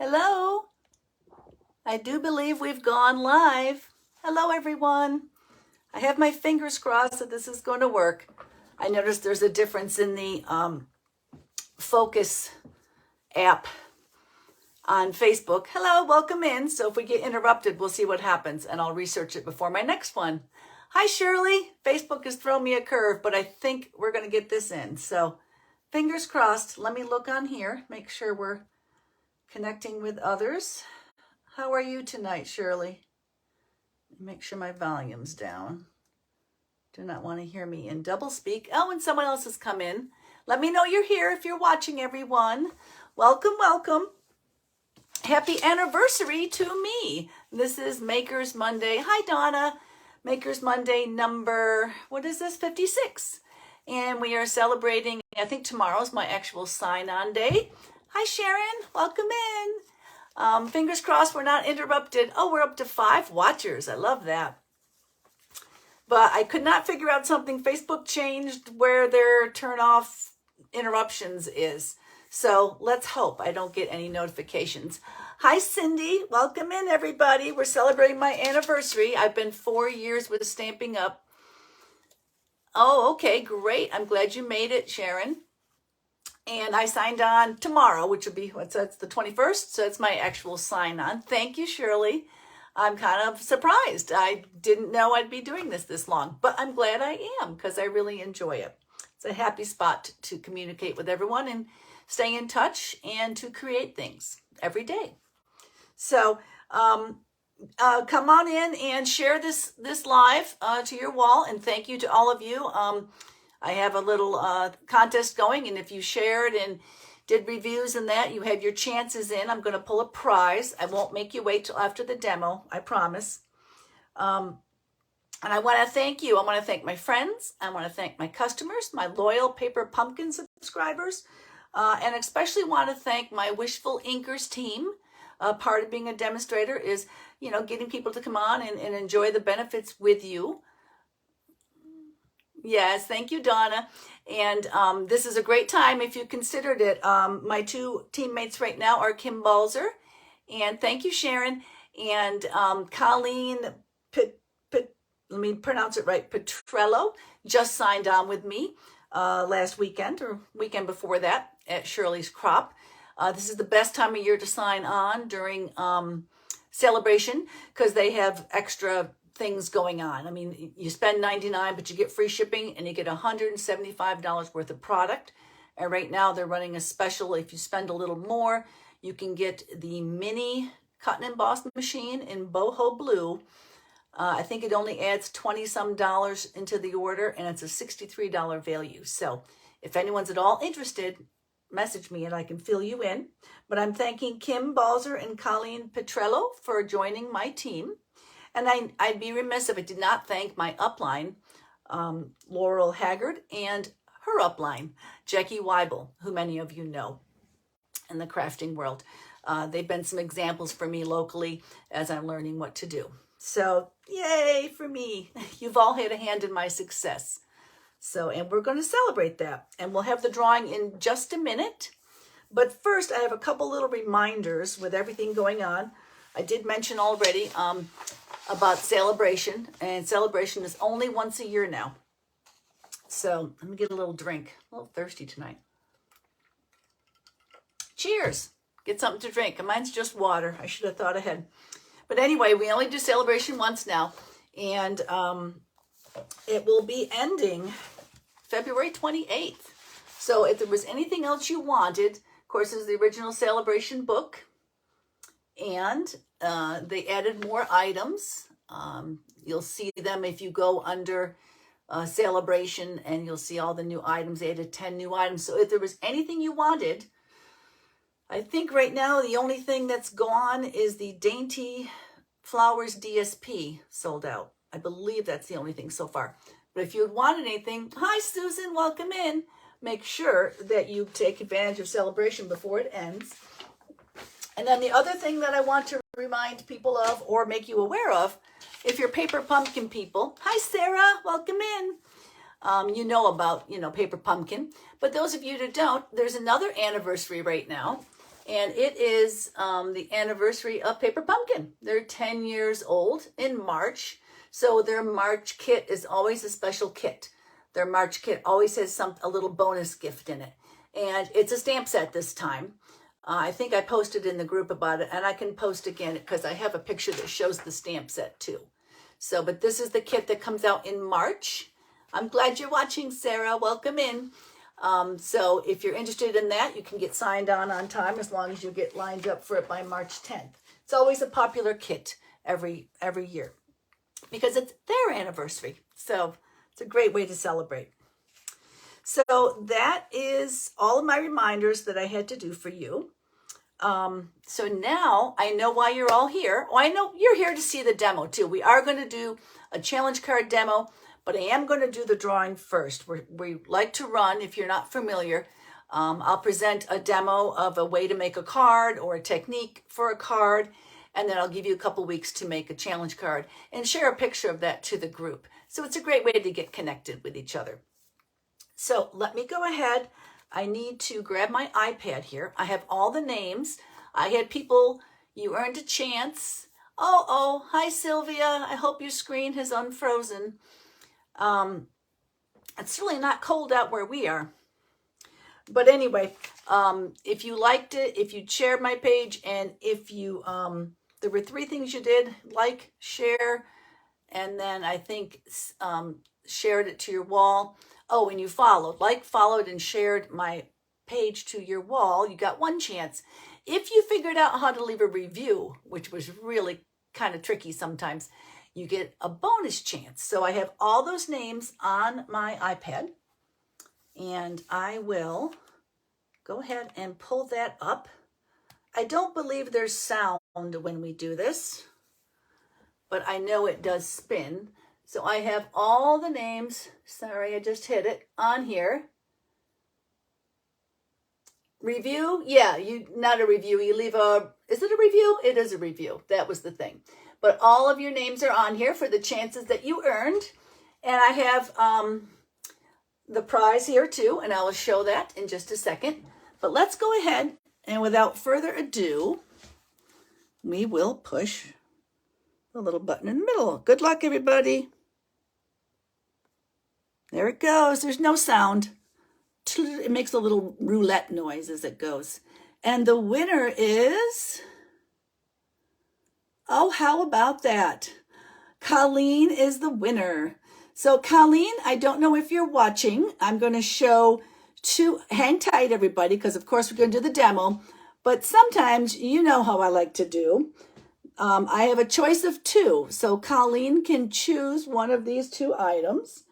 Hello. I do believe we've gone live. Hello, everyone. I have my fingers crossed that this is going to work. I noticed there's a difference in the Focus app on Facebook. Hello, welcome in. So if we get interrupted, we'll see what happens, and I'll research it before my next one. Hi, Shirley. Facebook has thrown me a curve, but I think we're going to get this in. So fingers crossed. Let me look on here, make sure we're connecting with others. How are you tonight, Shirley? Make sure my volume's down. Do not want to hear me in double speak. Oh, and someone else has come in. Let me know you're here if you're watching, everyone. Welcome, welcome. Happy anniversary to me. This is Makers Monday. Hi, Donna. Makers Monday number, what is this, 56. And we are celebrating, I think tomorrow's my actual sign-on day. Hi, Sharon. Welcome in. Fingers crossed we're not interrupted. Oh, we're up to 5 watchers. I love that. But I could not figure out something. Facebook changed where their turn off interruptions is. So let's hope I don't get any notifications. Hi, Cindy. Welcome in, everybody. We're celebrating my anniversary. I've been 4 years with Stamping Up. Oh, okay, great. I'm glad you made it, Sharon. And I signed on tomorrow, which will be, that's the 21st. So it's my actual sign on. Thank you, Shirley. I'm kind of surprised. I didn't know I'd be doing this long, but I'm glad I am because I really enjoy it. It's a happy spot to communicate with everyone and stay in touch and to create things every day. So come on in and share this live to your wall. And thank you to all of you. I have a little contest going, and if you shared and did reviews and that, you have your chances in. I'm going to pull a prize. I won't make you wait till after the demo, I promise. And I want to thank you. I want to thank my friends. I want to thank my customers, my loyal Paper Pumpkin subscribers, and especially want to thank my Wishful Inkers team. Part of being a demonstrator is, getting people to come on and enjoy the benefits with you. Yes, thank you, Donna. And this is a great time if you considered it. My 2 teammates right now are Kim Balzer, and thank you, Sharon, and Colleen, let me pronounce it right, Petrello, just signed on with me last weekend or weekend before that at Shirley's Crop. This is the best time of year to sign on during celebration because they have extra things going on. I mean, you spend $99, but you get free shipping and you get $175 worth of product. And right now they're running a special. If you spend a little more, you can get the mini cut and emboss machine in boho blue. I think it only adds $20-some into the order, and it's a $63 value. So if anyone's at all interested, message me and I can fill you in. But I'm thanking Kim Balzer and Colleen Petrello for joining my team. And I'd be remiss if I did not thank my upline, Laurel Haggard, and her upline, Jackie Weibel, who many of you know in the crafting world. They've been some examples for me locally as I'm learning what to do. So yay for me. You've all had a hand in my success. So, and we're going to celebrate that. And we'll have the drawing in just a minute. But first, I have a couple little reminders with everything going on. I did mention already about Celebration, and Celebration is only once a year now. So let me get a little drink. A little thirsty tonight. Cheers. Get something to drink. And mine's just water. I should have thought ahead. But anyway, we only do Celebration once now. And it will be ending February 28th. So if there was anything else you wanted, of course, there's the original Celebration book. And they added more items. You'll see them if you go under Celebration, and you'll see all the new items. They added 10 new items. So if there was anything you wanted, I think right now the only thing that's gone is the Dainty Flowers DSP sold out. I believe that's the only thing so far. But if you wanted anything, hi Susan, welcome in. Make sure that you take advantage of Celebration before it ends. And then the other thing that I want to remind people of or make you aware of, if you're Paper Pumpkin people, hi Sarah, welcome in. You know about, Paper Pumpkin. But those of you that don't, there's another anniversary right now. And it is the anniversary of Paper Pumpkin. They're 10 years old in March. So their March kit is always a special kit. Their March kit always has a little bonus gift in it. And it's a stamp set this time. I think I posted in the group about it, and I can post again because I have a picture that shows the stamp set too. So, but this is the kit that comes out in March. I'm glad you're watching, Sarah. Welcome in. So if you're interested in that, you can get signed on time as long as you get lined up for it by March 10th. It's always a popular kit every year because it's their anniversary. So it's a great way to celebrate. So that is all of my reminders that I had to do for you. So now I know why you're all here. Well, I know you're here to see the demo too. We are going to do a challenge card demo, but I am going to do the drawing first. We like to run, if you're not familiar, I'll present a demo of a way to make a card or a technique for a card, and then I'll give you a couple weeks to make a challenge card and share a picture of that to the group. So it's a great way to get connected with each other. So let me go ahead. I need to grab my iPad here. I have all the names. I had people, you earned a chance. Oh, hi Sylvia. I hope your screen has unfrozen. It's really not cold out where we are. But anyway, if you liked it, if you shared my page, and if you, there were 3 things you did: like, share, and then I think shared it to your wall. Oh, and you followed, followed, and shared my page to your wall. You got 1 chance. If you figured out how to leave a review, which was really kind of tricky sometimes, you get a bonus chance. So I have all those names on my iPad, and I will go ahead and pull that up. I don't believe there's sound when we do this, but I know it does spin. So I have all the names, sorry, I just hit it, on here. Review, yeah, not a review, you leave is it a review? It is a review, that was the thing. But all of your names are on here for the chances that you earned. And I have the prize here too, and I will show that in just a second. But let's go ahead, and without further ado, we will push the little button in the middle. Good luck, everybody. There it goes. There's no sound. It makes a little roulette noise as it goes. And the winner is, oh, how about that? Colleen is the winner. So Colleen, I don't know if you're watching. I'm going to show 2, hang tight everybody, because of course we're going to do the demo. But sometimes you know how I like to do. I have a choice of 2. So Colleen can choose one of these 2 items.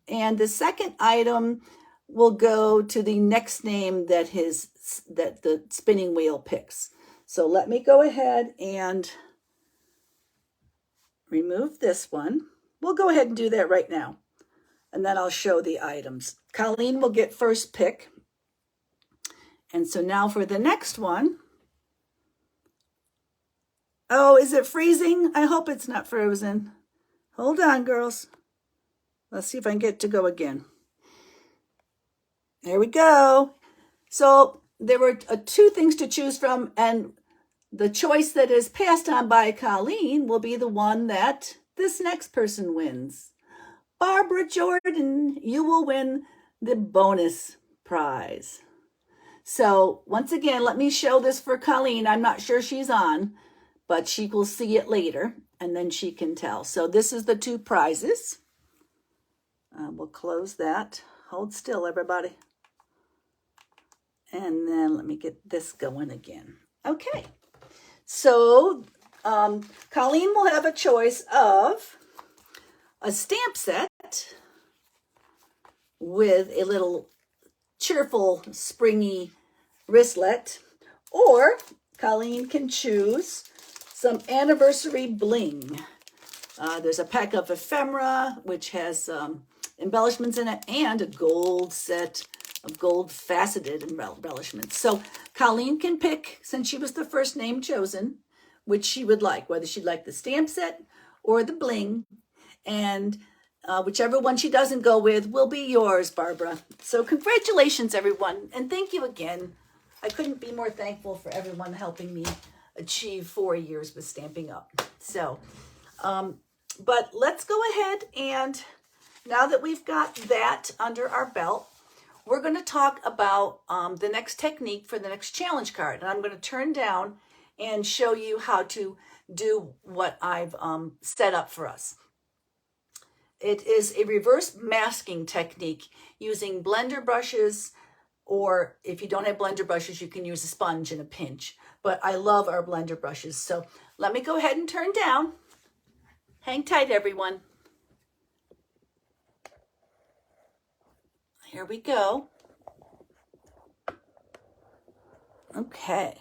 And the second item will go to the next name that the spinning wheel picks. So let me go ahead and remove this one. We'll go ahead and do that right now. And then I'll show the items. Colleen will get first pick. And so now for the next one. Oh, is it freezing? I hope it's not frozen. Hold on, girls. Let's see if I can get it to go again. There we go. So there were 2 things to choose from, and the choice that is passed on by Colleen will be the one that this next person wins. Barbara Jordan, you will win the bonus prize. So once again, let me show this for Colleen. I'm not sure she's on, but she will see it later, and then she can tell. So this is the 2 prizes. We'll close that. Hold still, everybody. And then let me get this going again. Okay. So Colleen will have a choice of a stamp set with a little cheerful, springy wristlet, or Colleen can choose some anniversary bling. There's a pack of ephemera, which has embellishments in it, and a gold set of gold faceted embellishments. So Colleen can pick, since she was the first name chosen, which she would like, whether she'd like the stamp set or the bling. And whichever one she doesn't go with will be yours, Barbara. So congratulations, everyone. And thank you again I couldn't be more thankful for everyone helping me achieve 4 years with Stampin' Up. So, but let's go ahead, and now that we've got that under our belt, we're going to talk about the next technique for the next challenge card. And I'm going to turn down and show you how to do what I've set up for us. It is a reverse masking technique using blender brushes, or if you don't have blender brushes, you can use a sponge in a pinch. But I love our blender brushes. So let me go ahead and turn down. Hang tight, everyone. Here we go. Okay.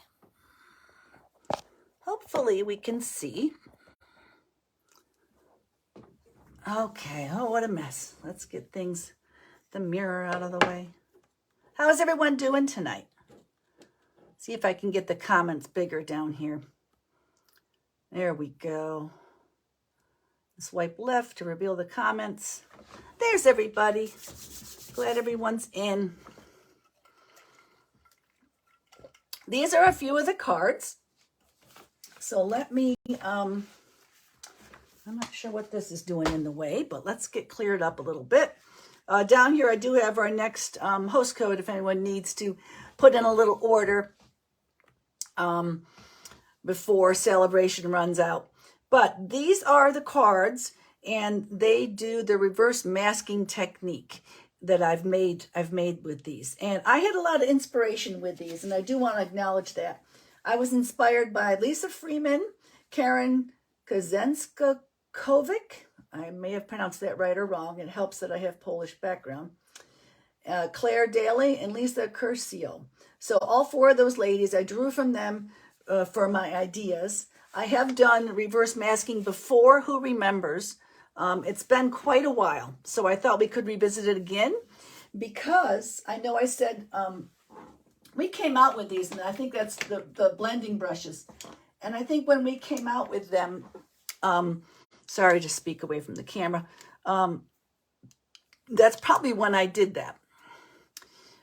Hopefully we can see. Okay, oh, what a mess. Let's get things, the mirror out of the way. How is everyone doing tonight? See if I can get the comments bigger down here. There we go. Swipe left to reveal the comments. There's everybody. Glad everyone's in. These are a few of the cards. So let me, I'm not sure what this is doing in the way, but let's get cleared up a little bit. Down here, I do have our next host code if anyone needs to put in a little order before celebration runs out. But these are the cards, and they do the reverse masking technique that I've made with these. And I had a lot of inspiration with these, and I do want to acknowledge that. I was inspired by Lisa Freeman, Karen Kozenskovic. I may have pronounced that right or wrong. It helps that I have Polish background. Claire Daly and Lisa Curcio. So all four of those ladies, I drew from them for my ideas. I have done reverse masking before, who remembers? It's been quite a while, so I thought we could revisit it again, because I know I said we came out with these, and I think that's the blending brushes. And I think when we came out with them, sorry to speak away from the camera, that's probably when I did that.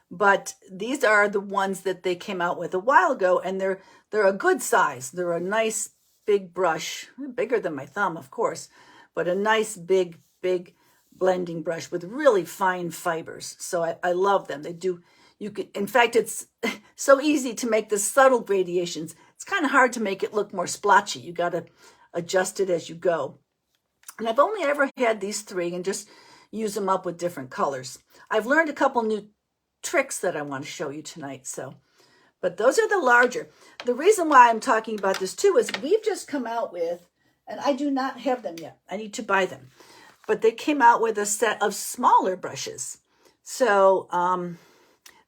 But these are the ones that they came out with a while ago, and they're a good size. They're a nice big brush, bigger than my thumb, of course, but a nice big blending brush with really fine fibers. So I love them. They do, you could, in fact, it's so easy to make the subtle gradations. It's kind of hard to make it look more splotchy. You got to adjust it as you go. And I've only ever had these three and just use them up with different colors. I've learned a couple new tricks that I want to show you tonight. So, but those are the larger. The reason why I'm talking about this too is we've just come out with, and I do not have them yet. I need to buy them. But they came out with a set of smaller brushes. So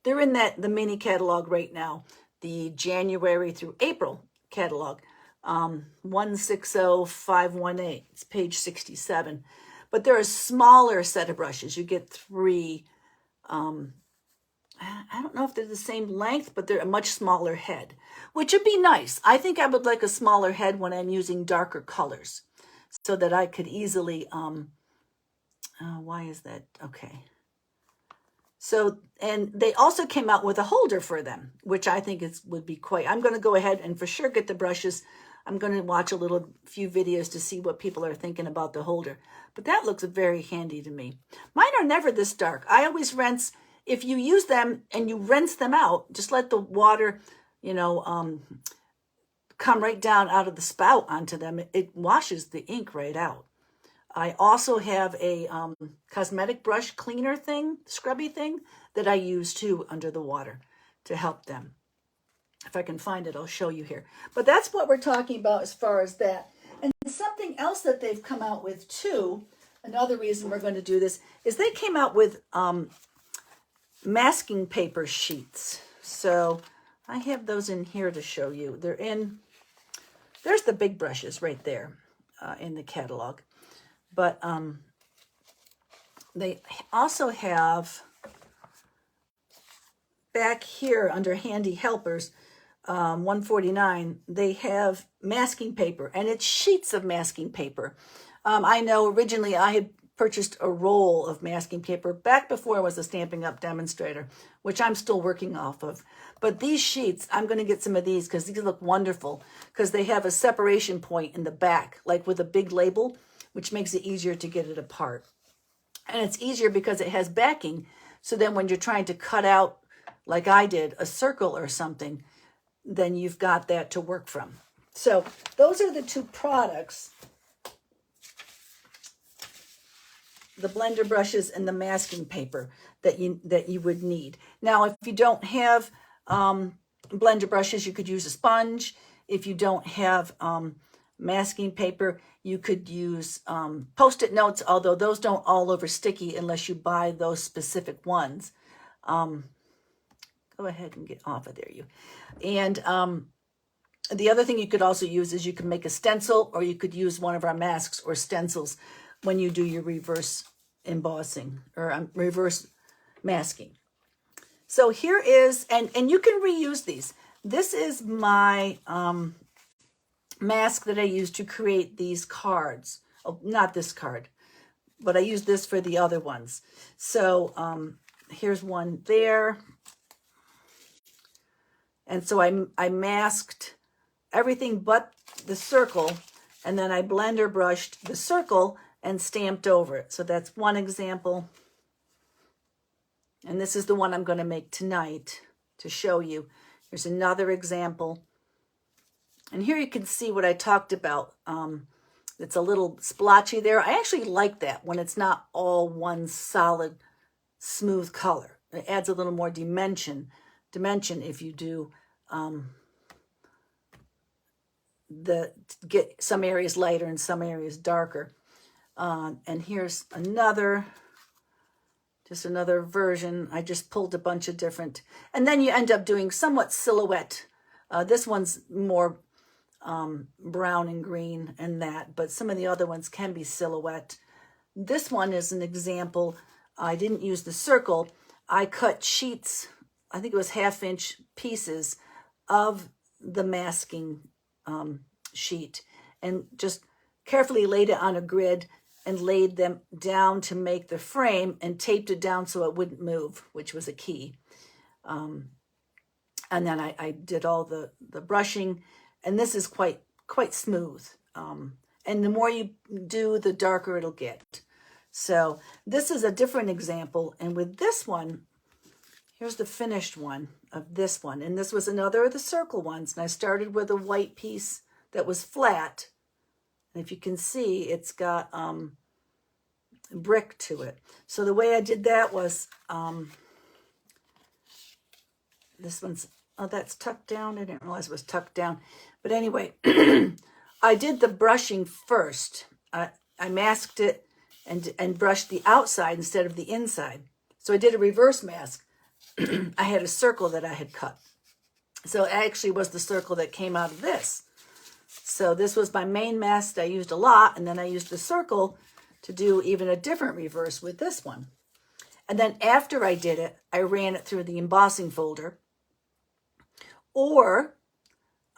they're in the mini catalog right now, the January through April catalog, 160518. It's page 67. But they're a smaller set of brushes. You get three. I don't know if they're the same length, but they're a much smaller head, which would be nice. I think I would like a smaller head when I'm using darker colors so that I could easily, why is that? Okay. So, and they also came out with a holder for them, which I think would be quite, I'm going to go ahead and for sure get the brushes. I'm going to watch a few videos to see what people are thinking about the holder, but that looks very handy to me. Mine are never this dark. I always rinse. If you use them and you rinse them out, just let the water, come right down out of the spout onto them. It washes the ink right out. I also have a cosmetic brush cleaner thing, scrubby thing, that I use too under the water to help them. If I can find it, I'll show you here. But that's what we're talking about as far as that. And something else that they've come out with too, another reason we're going to do this, is they came out with masking paper sheets. So I have those in here to show you. There's the big brushes right there in the catalog. But they also have back here under handy helpers, 149, they have masking paper, and it's sheets of masking paper. I know originally I had purchased a roll of masking paper back before I was a Stampin' Up! Demonstrator, which I'm still working off of. But these sheets, I'm going to get some of these because these look wonderful because they have a separation point in the back, like with a big label, which makes it easier to get it apart. And it's easier because it has backing. So then when you're trying to cut out, like I did, a circle or something, then you've got that to work from. So those are the two products, the blender brushes and the masking paper that you would need. Now, if you don't have blender brushes, you could use a sponge. If you don't have masking paper, you could use Post-it notes, although those don't all over sticky unless you buy those specific ones. Go ahead and get off of there, you. And the other thing you could also use is you can make a stencil, or you could use one of our masks or stencils when you do your reverse embossing or reverse masking. So here is, and you can reuse these. This is my mask that I used to create these cards. Oh, not this card, but I used this for the other ones. So here's one there. And so I masked everything but the circle, and then I blender brushed the circle and stamped over it. So that's one example. And this is the one I'm going to make tonight to show you. Here's another example. And here you can see what I talked about. It's a little splotchy there. I actually like that when it's not all one solid, smooth color. It adds a little more dimension if you do get some areas lighter and some areas darker. And here's just another version. I just pulled a bunch of different, and then you end up doing somewhat silhouette. This one's more brown and green and that, but some of the other ones can be silhouette. This one is an example. I didn't use the circle. I cut sheets, I think it was 1/2-inch pieces of the masking sheet, and just carefully laid it on a grid and laid them down to make the frame and taped it down so it wouldn't move, which was a key. And then I did all the brushing, and this is quite smooth. And the more you do, the darker it'll get. So this is a different example. And with this one, here's the finished one of this one. And this was another of the circle ones. And I started with a white piece that was flat. And if you can see, it's got brick to it. So the way I did that was, this one's, oh, that's tucked down. I didn't realize it was tucked down. But anyway, I did the brushing first. I masked it and brushed the outside instead of the inside. So I did a reverse mask. I had a circle that I had cut. So it actually was the circle that came out of this. So this was my main mask I used a lot, and then I used the circle to do even a different reverse with this one. And then after I did it, I ran it through the embossing folder. Or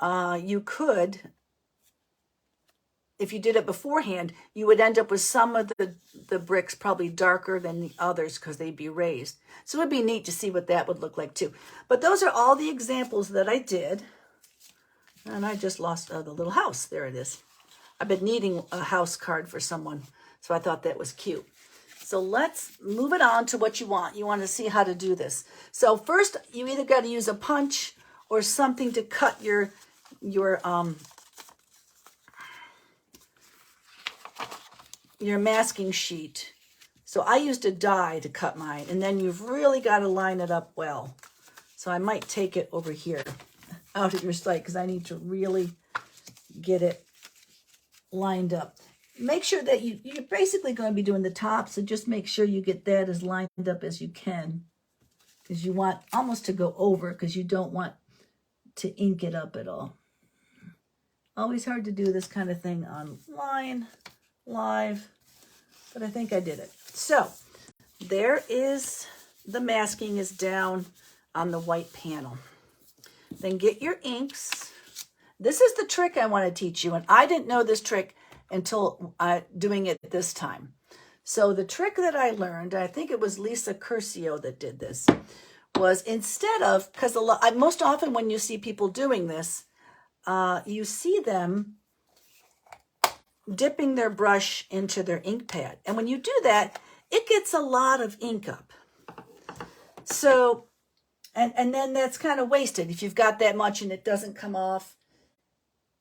you could, if you did it beforehand, you would end up with some of the bricks probably darker than the others because they'd be raised. So it would be neat to see what that would look like too. But those are all the examples that I did. And I just lost the little house. There it is. I've been needing a house card for someone, so I thought that was cute. So let's move it on to what you want. You want to see how to do this. So first, you either got to use a punch or something to cut your masking sheet. So I used a die to cut mine, and then you've really got to line it up well. So I might take it over here out of your sight because I need to really get it lined up. Make sure that you're basically going to be doing the top, so just make sure you get that as lined up as you can, because you want almost to go over, because you don't want to ink it up at all. Always hard to do this kind of thing online, live, but I think I did it. So there is, the masking is down on the white panel. Then get your inks. This is the trick I want to teach you, and I didn't know this trick until doing it this time. So the trick that I learned, I think it was Lisa Curcio that did this, was instead of, because most often when you see people doing this, you see them dipping their brush into their ink pad. And when you do that, it gets a lot of ink up. So, and then that's kind of wasted if you've got that much and it doesn't come off.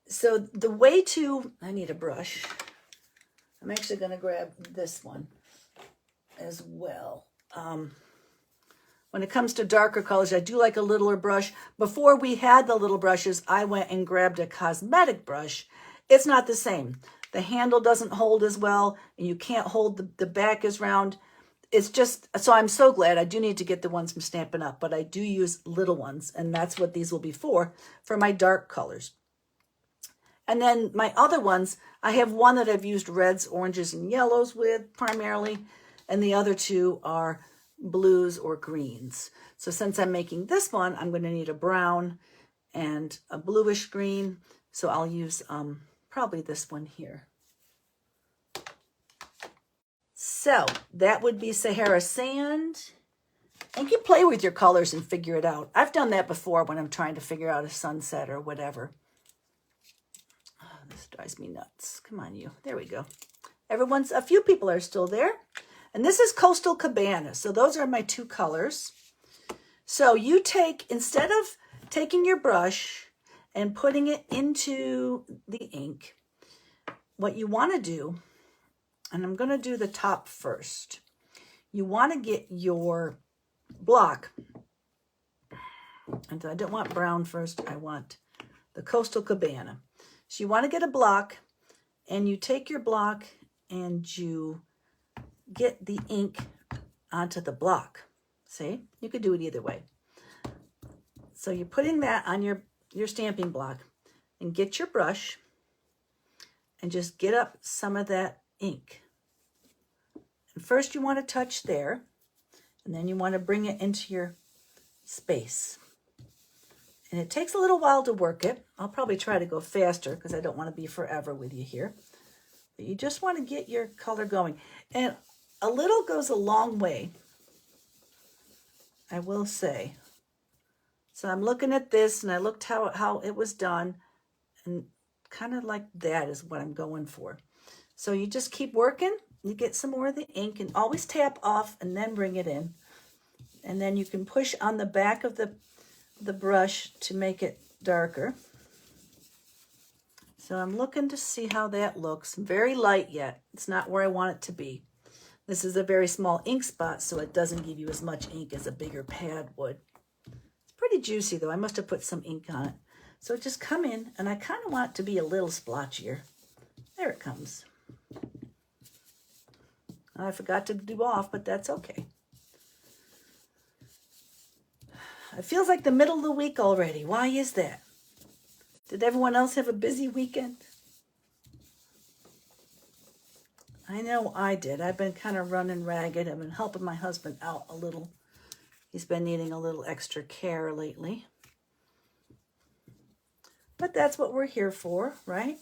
So the way to, I need a brush. I'm actually going to grab this one as well. When it comes to darker colors, I do like a littler brush. Before we had the little brushes, I went and grabbed a cosmetic brush. It's not the same. The handle doesn't hold as well, and you can't hold the back as round. It's just, so I'm so glad. I do need to get the ones from Stampin' Up, but I do use little ones, and that's what these will be for my dark colors. And then my other ones, I have one that I've used reds, oranges, and yellows with primarily, and the other two are blues or greens. So since I'm making this one, I'm going to need a brown and a bluish green. So I'll use probably this one here. So that would be Sahara Sand. And you can play with your colors and figure it out. I've done that before when I'm trying to figure out a sunset or whatever. Oh, this drives me nuts. Come on, you. There we go. A few people are still there. And this is Coastal Cabana. So those are my two colors. So you take, instead of taking your brush and putting it into the ink, what you want to do, and I'm going to do the top first. You want to get your block, and I don't want brown first, I want the Coastal Cabana. So you want to get a block, and you take your block and you get the ink onto the block. See, you could do it either way. So you're putting that on your stamping block, and get your brush and just get up some of that ink. And first you want to touch there, and then you want to bring it into your space. And it takes a little while to work it. I'll probably try to go faster because I don't want to be forever with you here. But you just want to get your color going. And a little goes a long way, I will say. So I'm looking at this, and I looked how it was done, and kind of like that is what I'm going for. So you just keep working. You get some more of the ink, and always tap off and then bring it in. And then you can push on the back of the brush to make it darker. So I'm looking to see how that looks. Very light yet. It's not where I want it to be. This is a very small ink spot, so it doesn't give you as much ink as a bigger pad would. It's pretty juicy, though. I must have put some ink on it. So just come in, and I kind of want it to be a little splotchier. There it comes. I forgot to do off, but that's okay. It feels like the middle of the week already. Why is that? Did everyone else have a busy weekend? I know I did. I've been kind of running ragged. I've been helping my husband out a little. He's been needing a little extra care lately. But that's what we're here for, right?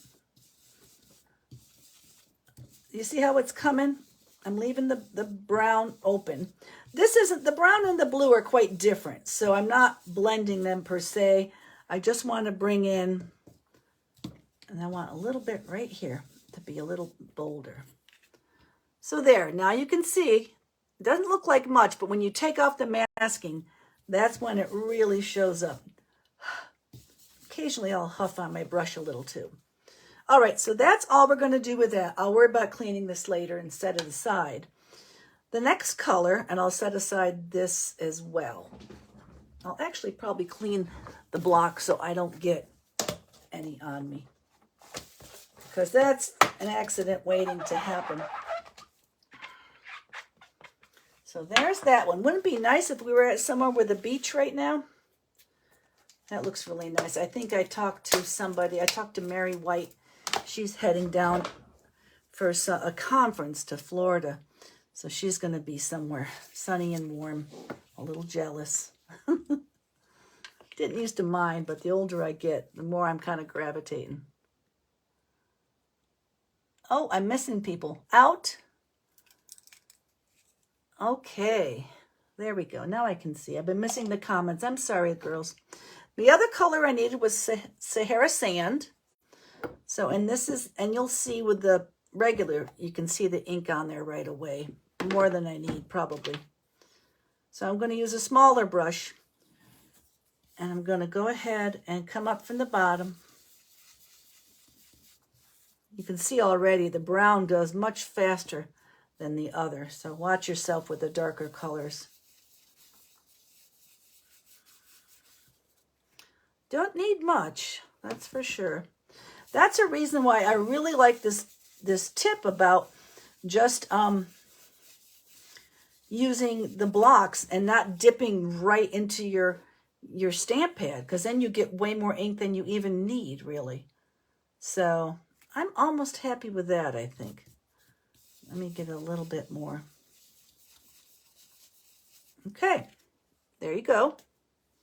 You see how it's coming? I'm leaving the brown open. This isn't, the brown and the blue are quite different, so I'm not blending them per se. I just want to bring in, and I want a little bit right here to be a little bolder. So there, now you can see, it doesn't look like much, but when you take off the masking, that's when it really shows up. Occasionally I'll huff on my brush a little too. All right, so that's all we're going to do with that. I'll worry about cleaning this later and set it aside. The next color, and I'll set aside this as well. I'll actually probably clean the block so I don't get any on me, because that's an accident waiting to happen. So there's that one. Wouldn't it be nice if we were at somewhere with a beach right now? That looks really nice. I think I talked to somebody. I talked to Mary White. She's heading down for a conference to Florida. So she's going to be somewhere sunny and warm. A little jealous. Didn't used to mind, but the older I get, the more I'm kind of gravitating. Oh, I'm missing people. Out. Okay, there we go. Now I can see. I've been missing the comments. I'm sorry, girls. The other color I needed was Sahara Sand. So, and this is, and you'll see with the regular, you can see the ink on there right away. More than I need, probably. So I'm going to use a smaller brush. And I'm going to go ahead and come up from the bottom. You can see already the brown goes much faster than the other. So watch yourself with the darker colors. Don't need much, that's for sure. That's a reason why I really like this tip about just using the blocks and not dipping right into your stamp pad, because then you get way more ink than you even need, really. So I'm almost happy with that, I think. Let me get a little bit more. Okay, there you go.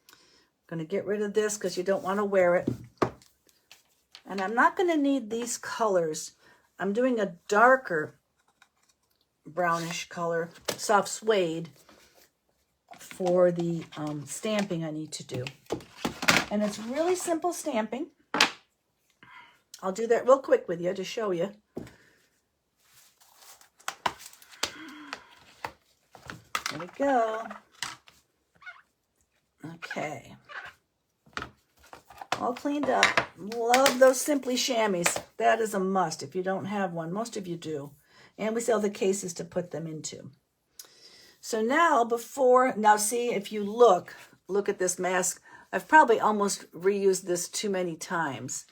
I'm going to get rid of this because you don't want to wear it. And I'm not going to need these colors. I'm doing a darker brownish color, soft suede, for the stamping I need to do. And it's really simple stamping. I'll do that real quick with you to show you. There we go. Okay. All cleaned up. Love those Simply Chamois. That is a must if you don't have one. Most of you do. And we sell the cases to put them into. So now now see, if you look at this mask, I've probably almost reused this too many times.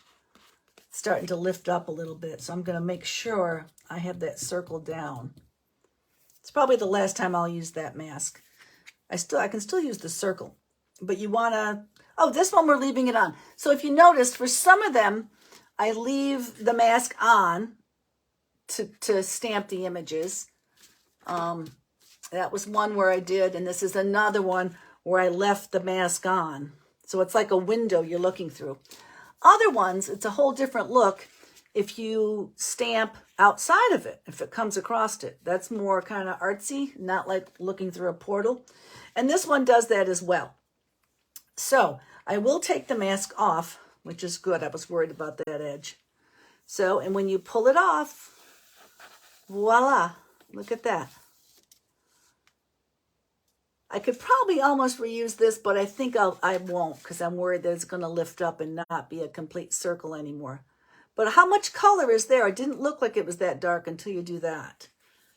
It's starting to lift up a little bit. So I'm going to make sure I have that circle down. It's probably the last time I'll use that mask. I can still use the circle, but you want to, oh, this one we're leaving it on. So if you notice, for some of them, I leave the mask on to stamp the images. That was one where I did, and this is another one where I left the mask on. So it's like a window you're looking through. Other ones, it's a whole different look if you stamp outside of it, if it comes across it. That's more kind of artsy, not like looking through a portal. And this one does that as well. So I will take the mask off, which is good. I was worried about that edge. So, and when you pull it off, voila, look at that. I could probably almost reuse this, but I think I won't, because I'm worried that it's going to lift up and not be a complete circle anymore. But how much color is there? It didn't look like it was that dark until you do that.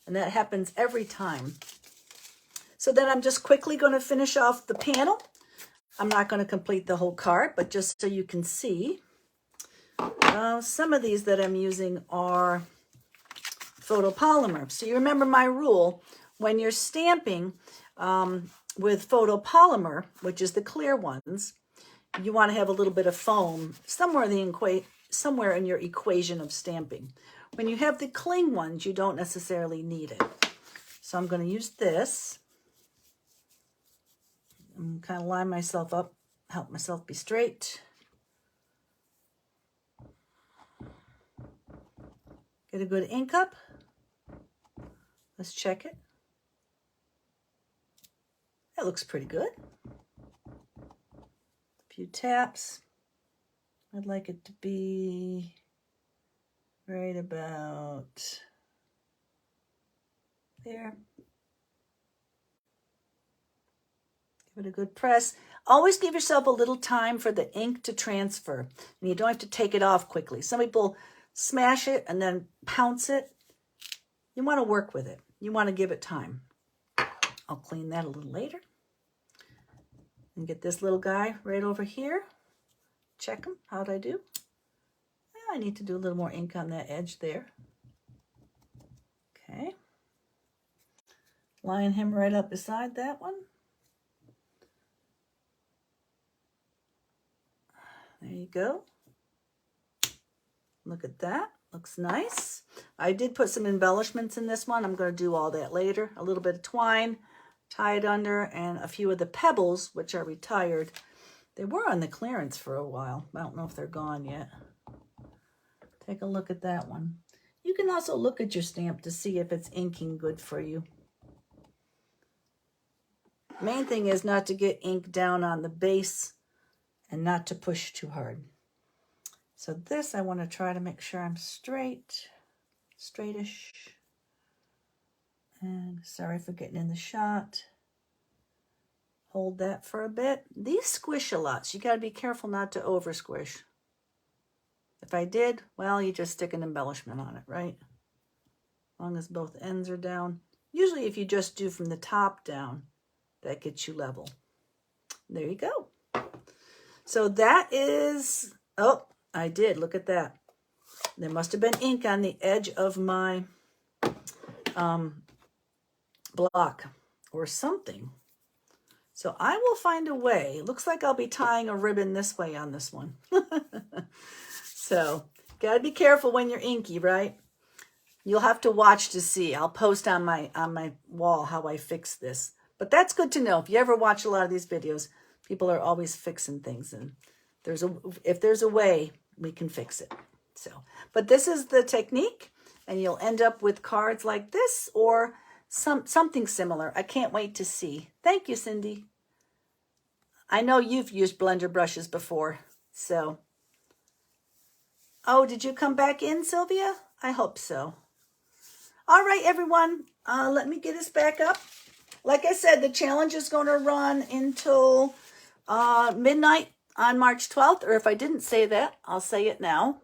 And that happens every time. So then I'm just quickly going to finish off the panel. I'm not going to complete the whole card, but just so you can see. Some of these that I'm using are photopolymer. So you remember my rule, when you're stamping with photopolymer, which is the clear ones, you want to have a little bit of foam somewhere in your equation of stamping. When you have the cling ones, you don't necessarily need it. So I'm going to use this. I'm kind of line myself up, help myself be straight. Get a good ink up. Let's check it. That looks pretty good. A few taps. I'd like it to be right about there. Give it a good press. Always give yourself a little time for the ink to transfer. And you don't have to take it off quickly. Some people smash it and then pounce it. You want to work with it. You want to give it time. I'll clean that a little later. And get this little guy right over here. Check him. How'd I do? I need to do a little more ink on that edge there. Okay. Line him right up beside that one. There you go. Look at that. Looks nice. I did put some embellishments in this one. I'm going to do all that later. A little bit of twine, tie it under, and a few of the pebbles, which are retired. They were on the clearance for a while. I don't know if they're gone yet. Take a look at that one. You can also look at your stamp to see if it's inking good for you. Main thing is not to get ink down on the base and not to push too hard. So this, I want to try to make sure I'm straightish. And sorry for getting in the shot. Hold that for a bit. These squish a lot, so you got to be careful not to over squish. If I did, well, you just stick an embellishment on it, right? As long as both ends are down. Usually if you just do from the top down, that gets you level. There you go. So that is, oh, I did, look at that. There must have been ink on the edge of my block or something. So I will find a way. Looks like I'll be tying a ribbon this way on this one. So gotta be careful when you're inky, right? You'll have to watch to see. I'll post on my wall how I fix this. But that's good to know. If you ever watch a lot of these videos, people are always fixing things, and if there's a way, we can fix it. So, but this is the technique, and you'll end up with cards like this or something similar. I can't wait to see. Thank you, Cindy. I know you've used blender brushes before, so. Oh, did you come back in, Sylvia? I hope so. All right, everyone, let me get us back up. Like I said, the challenge is going to run until midnight on March 12th, or if I didn't say that, I'll say it now.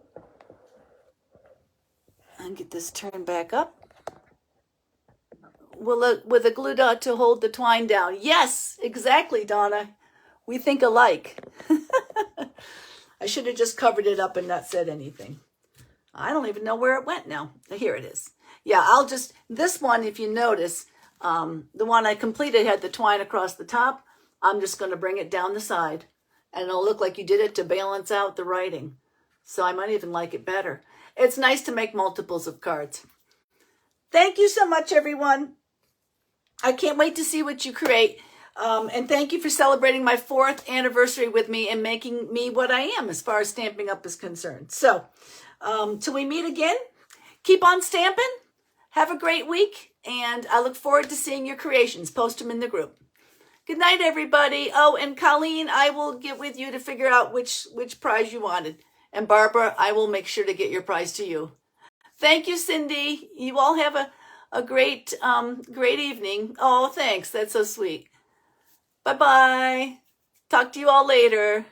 And get this turned back up. With a glue dot to hold the twine down. Yes, exactly, Donna. We think alike. I should have just covered it up and not said anything. I don't even know where it went now. Here it is. Yeah, this one, if you notice, the one I completed had the twine across the top. I'm just going to bring it down the side, and it'll look like you did it to balance out the writing. So I might even like it better. It's nice to make multiples of cards. Thank you so much, everyone. I can't wait to see what you create. And thank you for celebrating my 4th anniversary with me and making me what I am as far as Stampin' Up! Is concerned. So, till we meet again, keep on stamping. Have a great week, and I look forward to seeing your creations. Post them in the group. Good night, everybody. Oh, and Colleen, I will get with you to figure out which prize you wanted. And Barbara, I will make sure to get your prize to you. Thank you, Cindy. You all have a great evening. Oh, thanks. That's so sweet. Bye-bye. Talk to you all later.